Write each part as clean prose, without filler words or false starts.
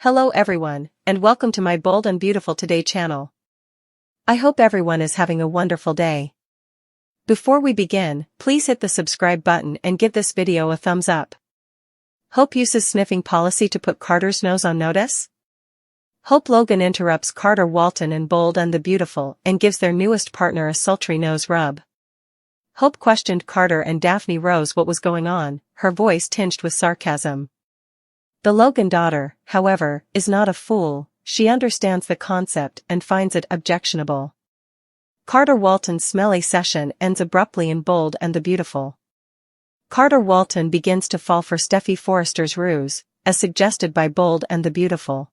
Hello everyone, and welcome to my Bold and Beautiful Today channel. I hope everyone is having a wonderful day. Before we begin, please hit the subscribe button and give this video a thumbs up. Hope uses sniffing policy to put Carter's nose on notice? Hope Logan interrupts Carter Walton in Bold and the Beautiful and gives their newest partner a sultry nose rub. Hope questioned Carter and Daphne Rose what was going on, her voice tinged with sarcasm. The Logan daughter, however, is not a fool. She understands the concept and finds it objectionable. Carter Walton's smelly session ends abruptly in Bold and the Beautiful. Carter Walton begins to fall for Steffy Forrester's ruse, as suggested by Bold and the Beautiful.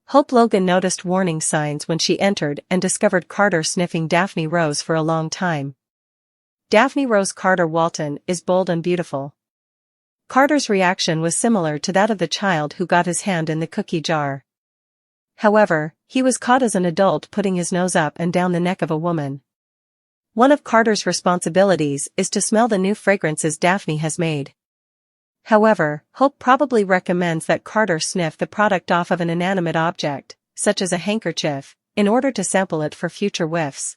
Hope Logan noticed warning signs when she entered and discovered Carter sniffing Daphne Rose for a long time. Daphne Rose Carter Walton is Bold and Beautiful. Carter's reaction was similar to that of the child who got his hand in the cookie jar. However, he was caught as an adult putting his nose up and down the neck of a woman. One of Carter's responsibilities is to smell the new fragrances Daphne has made. However, Hope probably recommends that Carter sniff the product off of an inanimate object, such as a handkerchief, in order to sample it for future whiffs.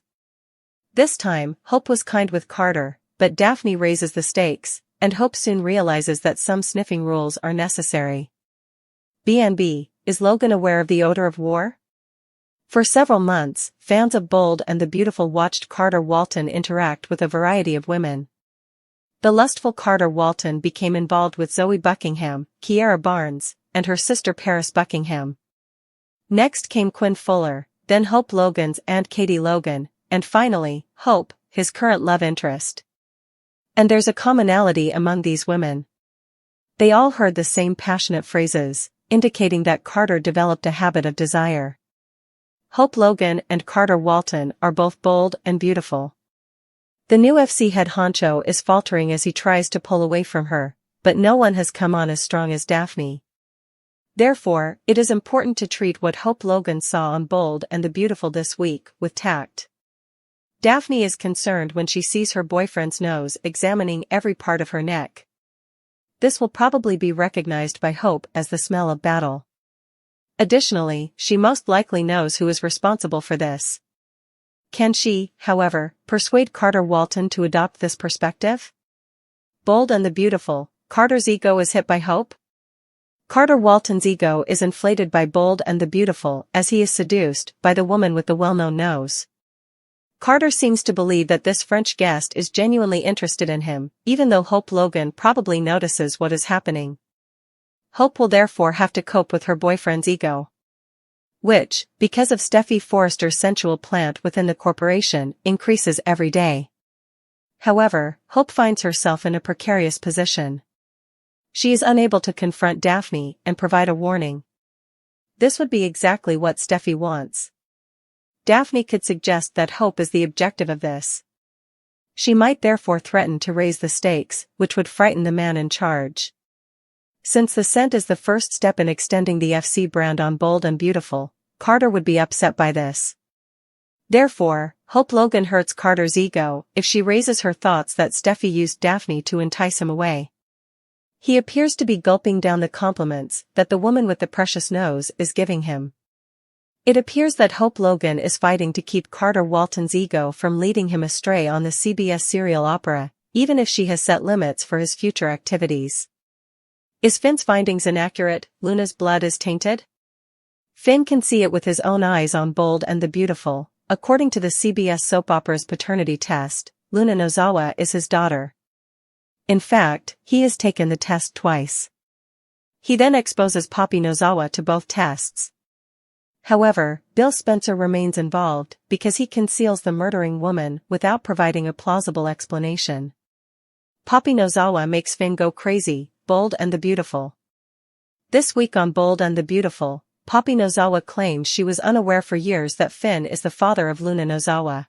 This time, Hope was kind with Carter, but Daphne raises the stakes, and Hope soon realizes that some sniffing rules are necessary. BNB, is Logan aware of the odor of war? For several months, fans of Bold and the Beautiful watched Carter Walton interact with a variety of women. The lustful Carter Walton became involved with Zoe Buckingham, Kiara Barnes, and her sister Paris Buckingham. Next came Quinn Fuller, then Hope Logan's Aunt Katie Logan, and finally, Hope, his current love interest. And there's a commonality among these women. They all heard the same passionate phrases, indicating that Carter developed a habit of desire. Hope Logan and Carter Walton are both bold and beautiful. The new FC head honcho is faltering as he tries to pull away from her, but no one has come on as strong as Daphne. Therefore, it is important to treat what Hope Logan saw on Bold and the Beautiful this week with tact. Daphne is concerned when she sees her boyfriend's nose examining every part of her neck. This will probably be recognized by Hope as the smell of battle. Additionally, she most likely knows who is responsible for this. Can she, however, persuade Carter Walton to adopt this perspective? Bold and the Beautiful, Carter's ego is hit by Hope? Carter Walton's ego is inflated by Bold and the Beautiful as he is seduced by the woman with the well-known nose. Carter seems to believe that this French guest is genuinely interested in him, even though Hope Logan probably notices what is happening. Hope will therefore have to cope with her boyfriend's ego, which, because of Steffy Forrester's sensual plant within the corporation, increases every day. However, Hope finds herself in a precarious position. She is unable to confront Daphne and provide a warning. This would be exactly what Steffy wants. Daphne could suggest that Hope is the objective of this. She might therefore threaten to raise the stakes, which would frighten the man in charge. Since the scent is the first step in extending the FC brand on Bold and Beautiful, Carter would be upset by this. Therefore, Hope Logan hurts Carter's ego if she raises her thoughts that Steffy used Daphne to entice him away. He appears to be gulping down the compliments that the woman with the precious nose is giving him. It appears that Hope Logan is fighting to keep Carter Walton's ego from leading him astray on the CBS serial opera, even if she has set limits for his future activities. Is Finn's findings inaccurate? Luna's blood is tainted? Finn can see it with his own eyes on Bold and the Beautiful. According to the CBS soap opera's paternity test, Luna Nozawa is his daughter. In fact, he has taken the test twice. He then exposes Poppy Nozawa to both tests. However, Bill Spencer remains involved because he conceals the murdering woman without providing a plausible explanation. Poppy Nozawa makes Finn go crazy. Bold and the Beautiful. This week on Bold and the Beautiful, Poppy Nozawa claims she was unaware for years that Finn is the father of Luna Nozawa.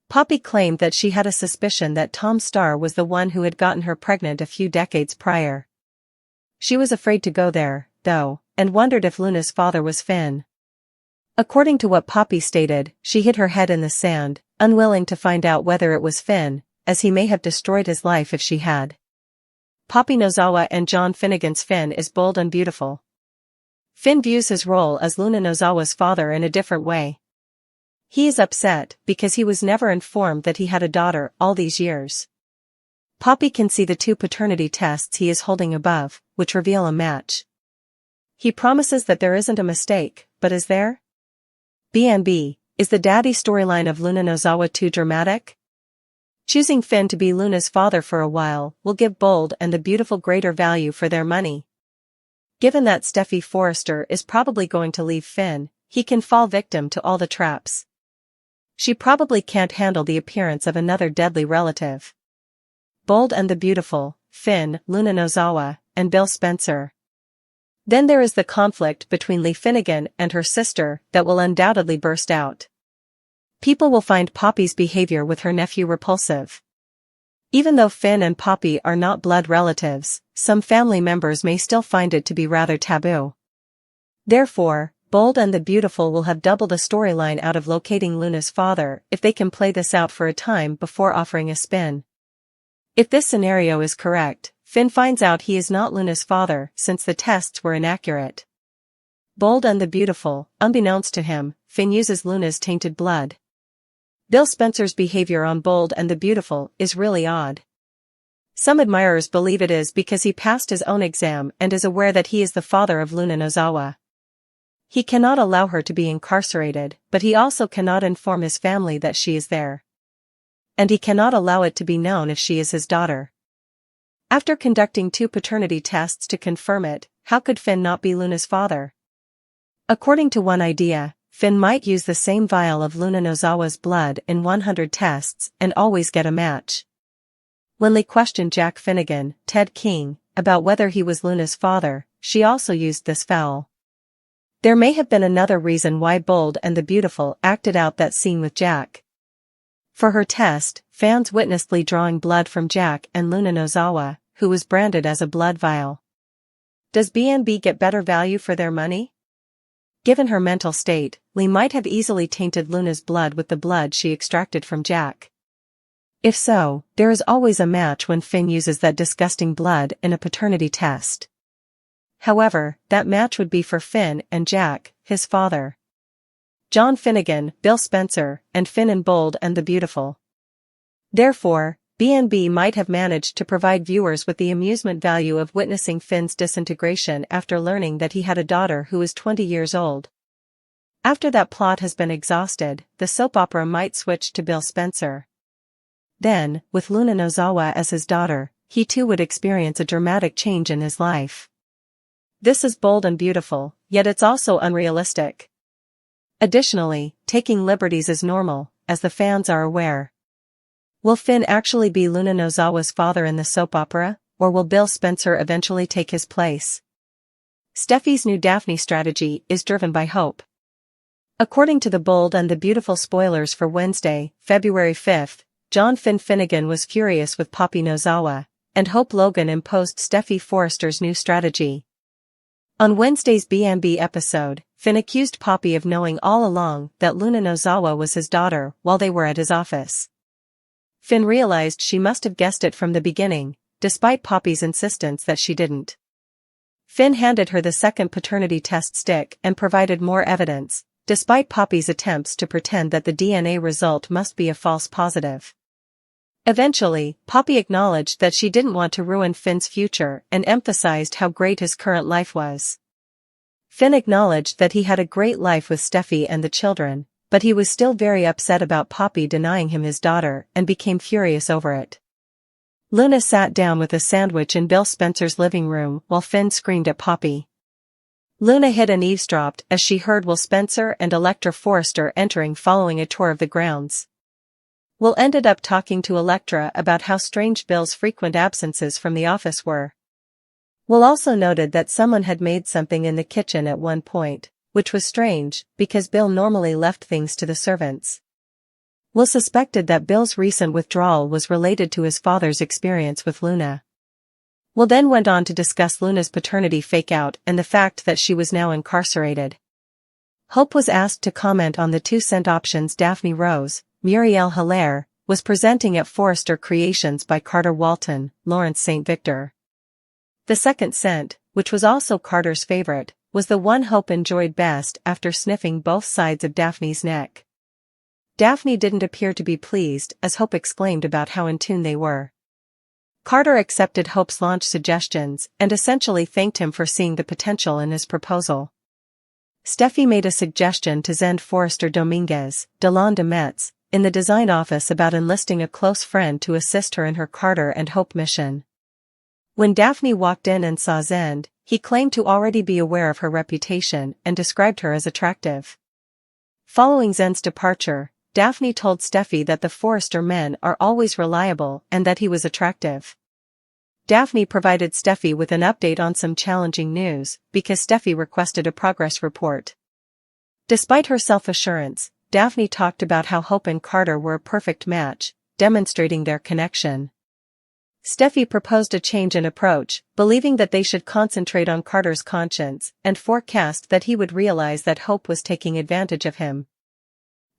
Poppy claimed that she had a suspicion that Tom Starr was the one who had gotten her pregnant a few decades prior. She was afraid to go there, though, and wondered if Luna's father was Finn. According to what Poppy stated, she hid her head in the sand, unwilling to find out whether it was Finn, as he may have destroyed his life if she had. Poppy Nozawa and John Finnegan's Finn is Bold and Beautiful. Finn views his role as Luna Nozawa's father in a different way. He is upset because he was never informed that he had a daughter all these years. Poppy can see the 2 paternity tests he is holding above, which reveal a match. He promises that there isn't a mistake, but is there? BNB, is the daddy storyline of Luna Nozawa too dramatic? Choosing Finn to be Luna's father for a while will give Bold and the Beautiful greater value for their money. Given that Steffy Forrester is probably going to leave Finn, he can fall victim to all the traps. She probably can't handle the appearance of another deadly relative. Bold and the Beautiful, Finn, Luna Nozawa, and Bill Spencer. Then there is the conflict between Lee Finnegan and her sister that will undoubtedly burst out. People will find Poppy's behavior with her nephew repulsive. Even though Finn and Poppy are not blood relatives, some family members may still find it to be rather taboo. Therefore, Bold and the Beautiful will have double the storyline out of locating Luna's father if they can play this out for a time before offering a spin. If this scenario is correct, Finn finds out he is not Luna's father since the tests were inaccurate. Bold and the Beautiful, unbeknownst to him, Finn uses Luna's tainted blood. Bill Spencer's behavior on Bold and the Beautiful is really odd. Some admirers believe it is because he passed his own exam and is aware that he is the father of Luna Nozawa. He cannot allow her to be incarcerated, but he also cannot inform his family that she is there. And he cannot allow it to be known if she is his daughter. After conducting 2 paternity tests to confirm it, how could Finn not be Luna's father? According to one idea, Finn might use the same vial of Luna Nozawa's blood in 100 tests and always get a match. When Lee questioned Jack Finnegan, Ted King, about whether he was Luna's father, she also used this foul. There may have been another reason why Bold and the Beautiful acted out that scene with Jack. For her test, fans witnessed Lee drawing blood from Jack and Luna Nozawa, who was branded as a blood vial. Does BNB get better value for their money? Given her mental state, Lee might have easily tainted Luna's blood with the blood she extracted from Jack. If so, there is always a match when Finn uses that disgusting blood in a paternity test. However, that match would be for Finn and Jack, his father. John Finnegan, Bill Spencer, and Finn and Bold and the Beautiful. Therefore, BNB might have managed to provide viewers with the amusement value of witnessing Finn's disintegration after learning that he had a daughter who is 20 years old. After that plot has been exhausted, the soap opera might switch to Bill Spencer. Then, with Luna Nozawa as his daughter, he too would experience a dramatic change in his life. This is bold and beautiful, yet it's also unrealistic. Additionally, taking liberties is normal, as the fans are aware. Will Finn actually be Luna Nozawa's father in the soap opera, or will Bill Spencer eventually take his place? Steffy's new Daphne strategy is driven by hope. According to the Bold and the Beautiful spoilers for Wednesday, February 5th, John Finnegan was furious with Poppy Nozawa, and Hope Logan imposed Steffy Forrester's new strategy. On Wednesday's BNB episode, Finn accused Poppy of knowing all along that Luna Nozawa was his daughter while they were at his office. Finn realized she must have guessed it from the beginning, despite Poppy's insistence that she didn't. Finn handed her the second paternity test stick and provided more evidence, despite Poppy's attempts to pretend that the DNA result must be a false positive. Eventually, Poppy acknowledged that she didn't want to ruin Finn's future and emphasized how great his current life was. Finn acknowledged that he had a great life with Steffy and the children, but he was still very upset about Poppy denying him his daughter and became furious over it. Luna sat down with a sandwich in Bill Spencer's living room while Finn screamed at Poppy. Luna hid and eavesdropped as she heard Will Spencer and Electra Forrester entering following a tour of the grounds. Will ended up talking to Electra about how strange Bill's frequent absences from the office were. Will also noted that someone had made something in the kitchen at one point, which was strange, because Bill normally left things to the servants. Will suspected that Bill's recent withdrawal was related to his father's experience with Luna. Will then went on to discuss Luna's paternity fake-out and the fact that she was now incarcerated. Hope was asked to comment on the 2-cent options Daphne Rose, Muriel Hilaire, was presenting at Forrester Creations by Carter Walton, Lawrence St. Victor. The second scent, which was also Carter's favorite, was the one Hope enjoyed best after sniffing both sides of Daphne's neck. Daphne didn't appear to be pleased as Hope exclaimed about how in tune they were. Carter accepted Hope's launch suggestions and essentially thanked him for seeing the potential in his proposal. Steffy made a suggestion to Zend Forrester Dominguez, Delon de Metz, in the design office about enlisting a close friend to assist her in her Carter and Hope mission. When Daphne walked in and saw Zend, he claimed to already be aware of her reputation and described her as attractive. Following Zend's departure, Daphne told Steffy that the Forrester men are always reliable and that he was attractive. Daphne provided Steffy with an update on some challenging news because Steffy requested a progress report. Despite her self-assurance, Daphne talked about how Hope and Carter were a perfect match, demonstrating their connection. Steffy proposed a change in approach, believing that they should concentrate on Carter's conscience and forecast that he would realize that Hope was taking advantage of him.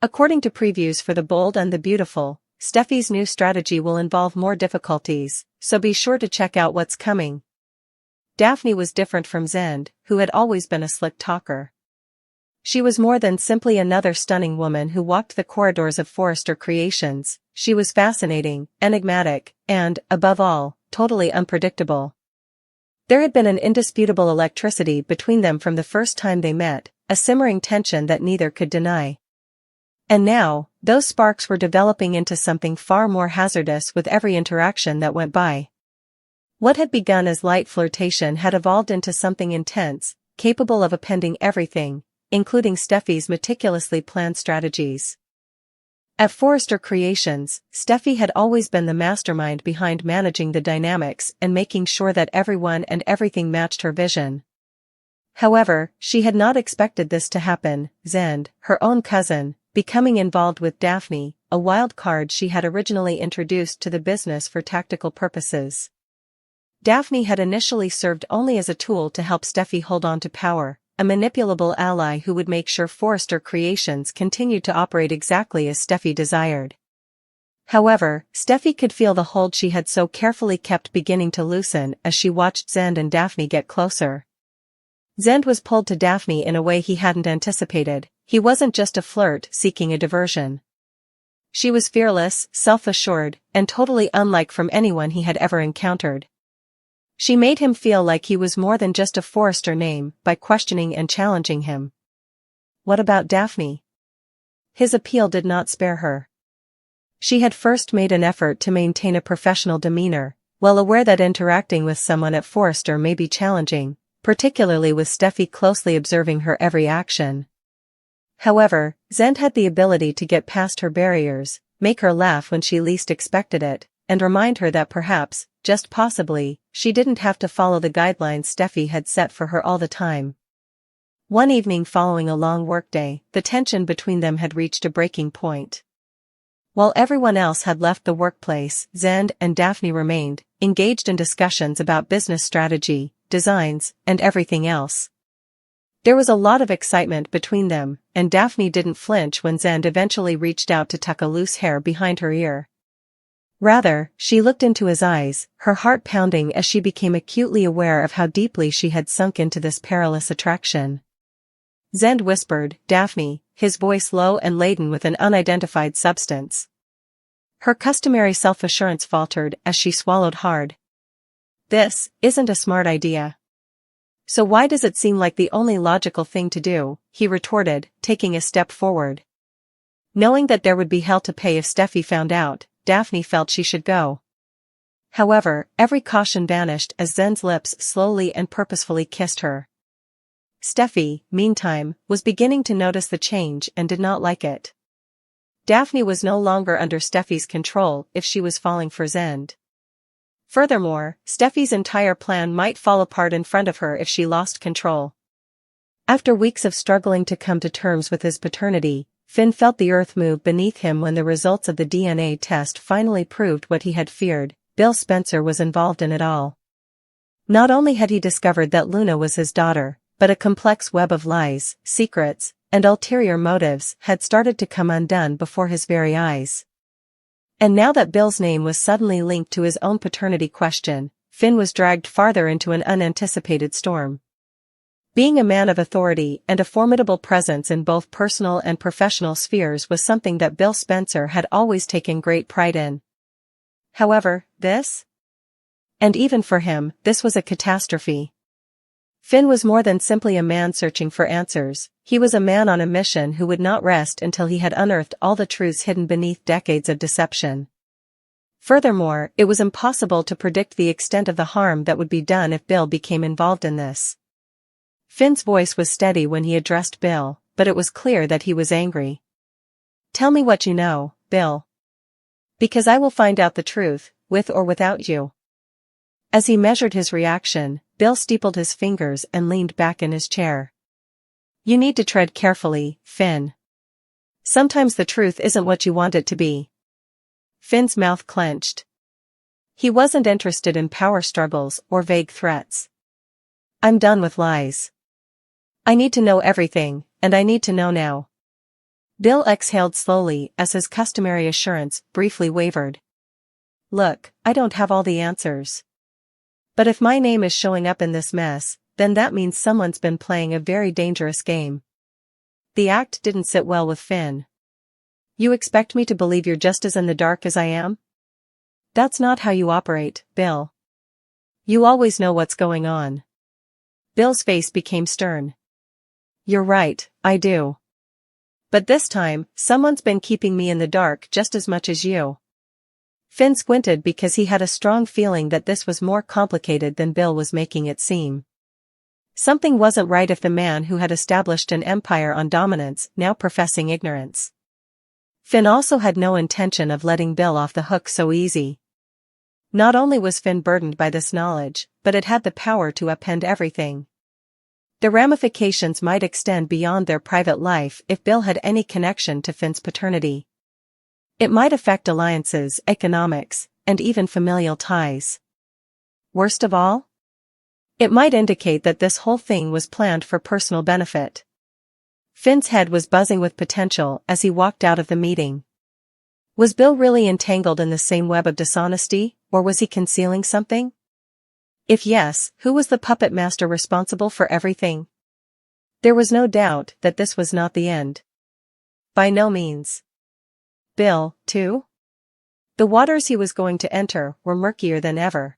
According to previews for The Bold and the Beautiful, Steffy's new strategy will involve more difficulties, so be sure to check out what's coming. Daphne was different from Zend, who had always been a slick talker. She was more than simply another stunning woman who walked the corridors of Forrester Creations. She was fascinating, enigmatic, and, above all, totally unpredictable. There had been an indisputable electricity between them from the first time they met, a simmering tension that neither could deny. And now, those sparks were developing into something far more hazardous with every interaction that went by. What had begun as light flirtation had evolved into something intense, capable of upending everything, including Steffy's meticulously planned strategies. At Forrester Creations, Steffy had always been the mastermind behind managing the dynamics and making sure that everyone and everything matched her vision. However, she had not expected this to happen. Zend, her own cousin, becoming involved with Daphne, a wild card she had originally introduced to the business for tactical purposes. Daphne had initially served only as a tool to help Steffy hold on to power, a manipulable ally who would make sure Forrester Creations continued to operate exactly as Steffy desired. However, Steffy could feel the hold she had so carefully kept beginning to loosen as she watched Zend and Daphne get closer. Zend was pulled to Daphne in a way he hadn't anticipated. He wasn't just a flirt seeking a diversion. She was fearless, self-assured, and totally unlike from anyone he had ever encountered. She made him feel like he was more than just a Forrester name by questioning and challenging him. What about Daphne? His appeal did not spare her. She had first made an effort to maintain a professional demeanor, well aware that interacting with someone at Forrester may be challenging, particularly with Steffy closely observing her every action. However, Zend had the ability to get past her barriers, make her laugh when she least expected it, and remind her that perhaps, just possibly, she didn't have to follow the guidelines Steffy had set for her all the time. One evening following a long workday, the tension between them had reached a breaking point. While everyone else had left the workplace, Zend and Daphne remained, engaged in discussions about business strategy, designs, and everything else. There was a lot of excitement between them, and Daphne didn't flinch when Zend eventually reached out to tuck a loose hair behind her ear. Rather, she looked into his eyes, her heart pounding as she became acutely aware of how deeply she had sunk into this perilous attraction. Zend whispered, "Daphne," his voice low and laden with an unidentified substance. Her customary self-assurance faltered as she swallowed hard. "This isn't a smart idea." "So why does it seem like the only logical thing to do?" he retorted, taking a step forward. Knowing that there would be hell to pay if Steffy found out, Daphne felt she should go. However, every caution vanished as Zend's lips slowly and purposefully kissed her. Steffy, meantime, was beginning to notice the change and did not like it. Daphne was no longer under Steffy's control if she was falling for Zend. Furthermore, Steffy's entire plan might fall apart in front of her if she lost control. After weeks of struggling to come to terms with his paternity, Finn felt the earth move beneath him when the results of the DNA test finally proved what he had feared: Bill Spencer was involved in it all. Not only had he discovered that Luna was his daughter, but a complex web of lies, secrets, and ulterior motives had started to come undone before his very eyes. And now that Bill's name was suddenly linked to his own paternity question, Finn was dragged farther into an unanticipated storm. Being a man of authority and a formidable presence in both personal and professional spheres was something that Bill Spencer had always taken great pride in. However, this? And even for him, this was a catastrophe. Finn was more than simply a man searching for answers, he was a man on a mission who would not rest until he had unearthed all the truths hidden beneath decades of deception. Furthermore, it was impossible to predict the extent of the harm that would be done if Bill became involved in this. Finn's voice was steady when he addressed Bill, but it was clear that he was angry. "Tell me what you know, Bill. Because I will find out the truth, with or without you." As he measured his reaction, Bill steepled his fingers and leaned back in his chair. "You need to tread carefully, Finn. Sometimes the truth isn't what you want it to be." Finn's mouth clenched. He wasn't interested in power struggles or vague threats. "I'm done with lies. I need to know everything, and I need to know now." Bill exhaled slowly as his customary assurance briefly wavered. "Look, I don't have all the answers. But if my name is showing up in this mess, then that means someone's been playing a very dangerous game." The act didn't sit well with Finn. "You expect me to believe you're just as in the dark as I am? That's not how you operate, Bill. You always know what's going on." Bill's face became stern. "You're right, I do. But this time, someone's been keeping me in the dark just as much as you." Finn squinted because he had a strong feeling that this was more complicated than Bill was making it seem. Something wasn't right if the man who had established an empire on dominance now professing ignorance. Finn also had no intention of letting Bill off the hook so easy. Not only was Finn burdened by this knowledge, but it had the power to upend everything. The ramifications might extend beyond their private life if Bill had any connection to Finn's paternity. It might affect alliances, economics, and even familial ties. Worst of all? It might indicate that this whole thing was planned for personal benefit. Finn's head was buzzing with potential as he walked out of the meeting. Was Bill really entangled in the same web of dishonesty, or was he concealing something? If yes, who was the puppet master responsible for everything? There was no doubt that this was not the end. By no means. Bill, too? The waters he was going to enter were murkier than ever.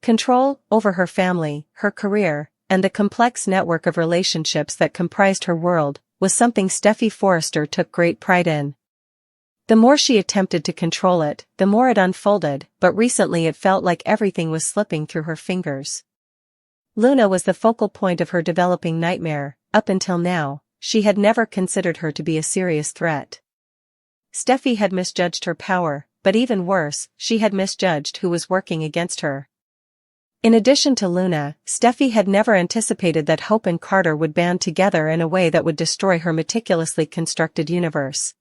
Control over her family, her career, and the complex network of relationships that comprised her world was something Steffy Forrester took great pride in. The more she attempted to control it, the more it unfolded, but recently it felt like everything was slipping through her fingers. Luna was the focal point of her developing nightmare. Up until now, she had never considered her to be a serious threat. Steffy had misjudged her power, but even worse, she had misjudged who was working against her. In addition to Luna, Steffy had never anticipated that Hope and Carter would band together in a way that would destroy her meticulously constructed universe.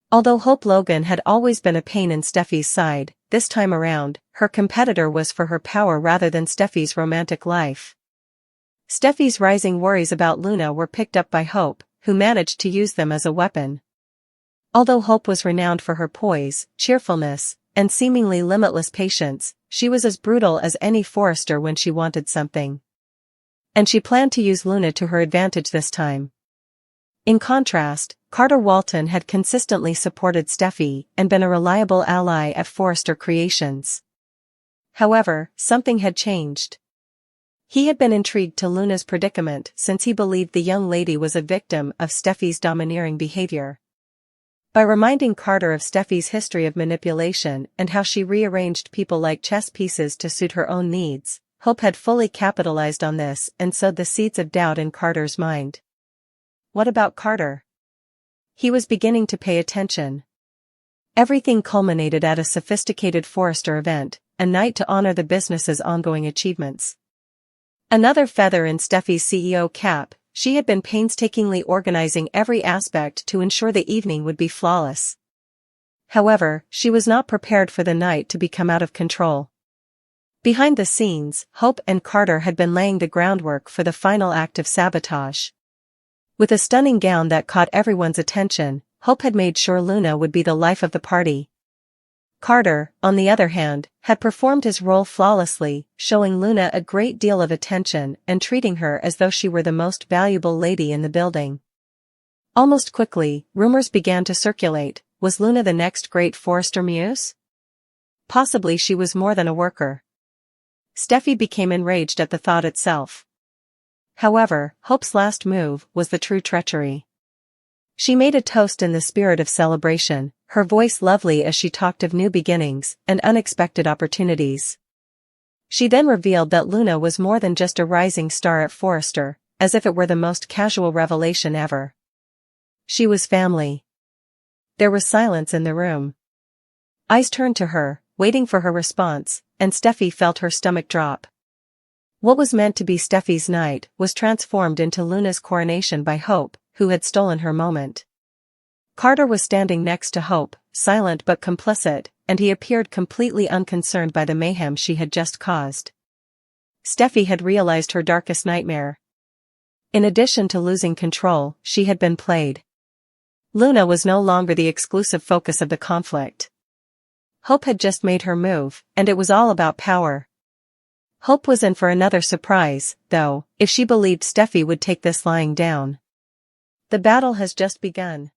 Although Hope Logan had always been a pain in Steffy's side, this time around, her competitor was for her power rather than Steffy's romantic life. Steffy's rising worries about Luna were picked up by Hope, who managed to use them as a weapon. Although Hope was renowned for her poise, cheerfulness, and seemingly limitless patience, she was as brutal as any Forrester when she wanted something. And she planned to use Luna to her advantage this time. In contrast, Carter Walton had consistently supported Steffy and been a reliable ally at Forrester Creations. However, something had changed. He had been intrigued to Luna's predicament since he believed the young lady was a victim of Steffy's domineering behavior. By reminding Carter of Steffy's history of manipulation and how she rearranged people like chess pieces to suit her own needs, Hope had fully capitalized on this and sowed the seeds of doubt in Carter's mind. What about Carter? He was beginning to pay attention. Everything culminated at a sophisticated Forrester event, a night to honor the business's ongoing achievements. Another feather in Steffy's CEO cap, she had been painstakingly organizing every aspect to ensure the evening would be flawless. However, she was not prepared for the night to become out of control. Behind the scenes, Hope and Carter had been laying the groundwork for the final act of sabotage. With a stunning gown that caught everyone's attention, Hope had made sure Luna would be the life of the party. Carter, on the other hand, had performed his role flawlessly, showing Luna a great deal of attention and treating her as though she were the most valuable lady in the building. Almost quickly, rumors began to circulate. Was Luna the next great Forrester muse? Possibly she was more than a worker. Steffy became enraged at the thought itself. However, Hope's last move was the true treachery. She made a toast in the spirit of celebration, her voice lovely as she talked of new beginnings and unexpected opportunities. She then revealed that Luna was more than just a rising star at Forrester, as if it were the most casual revelation ever. She was family. There was silence in the room. Eyes turned to her, waiting for her response, and Steffy felt her stomach drop. What was meant to be Steffy's night was transformed into Luna's coronation by Hope, who had stolen her moment. Carter was standing next to Hope, silent but complicit, and he appeared completely unconcerned by the mayhem she had just caused. Steffy had realized her darkest nightmare. In addition to losing control, she had been played. Luna was no longer the exclusive focus of the conflict. Hope had just made her move, and it was all about power. Hope was in for another surprise, though, if she believed Steffy would take this lying down. The battle has just begun.